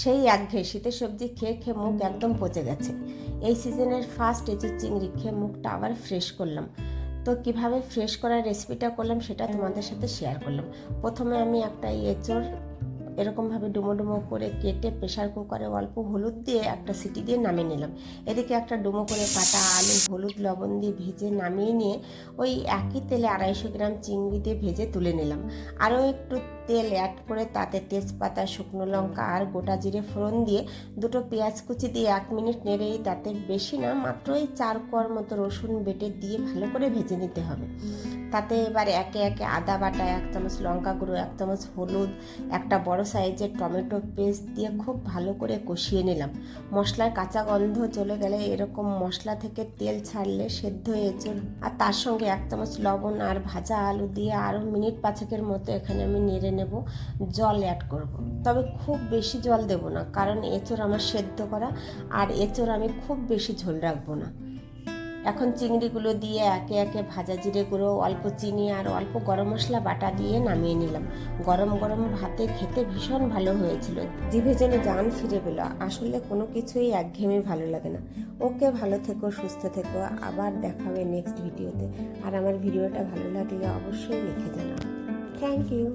সেই একঘেয়ে শীতের সবজি খেয়ে খেয়ে মুখ একদম পচে গেছে। এই সিজনের ফার্স্ট এঁচোড় চিংড়ি খেয়ে মুখটা আবার ফ্রেশ করলাম। তো কিভাবে ফ্রেশ করার রেসিপিটা করলাম সেটা তোমাদের সাথে শেয়ার করলাম। প্রথমে আমি একটা এঁচোড় এরকমভাবে ডুমো ডুমো করে কেটে প্রেশার কুকারে অল্প হলুদ দিয়ে একটা সিটি দিয়ে নামিয়ে নিলাম। এদিকে একটা ডুমো করে কাটা আলু হলুদ লবণ দিয়ে ভেজে নামিয়ে নিয়ে ওই একই তেলে 250 গ্রাম চিংড়ি দিয়ে ভেজে তুলে নিলাম। আরও একটু তেল অ্যাড করে তাতে তেজপাতা শুকনো লঙ্কা আর গোটা জিরে ফোড়ন দিয়ে দুটো পেঁয়াজ কুচি দিয়ে 1 মিনিট নেড়েই তাতে বেশি না মাত্র এই 4 কোয়ার মতো রসুন বেটে দিয়ে ভালো করে ভেজে নিতে হবে। তাতে এবার একে একে আদা বাটা 1 চামচ, লঙ্কা গুঁড়ো 1 চামচ, হলুদ, একটা বড় সাইজের টমেটো পেস্ট দিয়ে খুব ভালো করে কষিয়ে নিলাম। মশলার কাঁচা গন্ধ চলে গেলে এরকম মশলা থেকে তেল ছাড়লে সেদ্ধ এঁচোড় আর তার সঙ্গে 1 চামচ লবণ আর ভাজা আলু দিয়ে আরও মিনিট 5 মতো এখানে আমি নেড়ে নেব। জল অ্যাড করব, তবে খুব বেশি জল দেব না, কারণ এঁচোড় আমার সেদ্ধ করা আর এঁচোড় আমি খুব বেশি ঝোল রাখবো না। এখন চিংড়িগুলো দিয়ে একে একে ভাজা জিরে গুঁড়ো, অল্প চিনি আর অল্প গরম মশলা বাটা দিয়ে নামিয়ে নিলাম। গরম গরম ভাতে খেতে ভীষণ ভালো হয়েছিল, জিভে যেন জান ফিরে পেল। আসলে কোনো কিছুই একঘেয়েমি ভালো লাগে না। ওকে, ভালো থেকো, সুস্থ থেকো, আবার দেখা হবে নেক্সট ভিডিওতে। আর আমার ভিডিওটা ভালো লাগলে অবশ্যই লিখে জানাও। Thank you.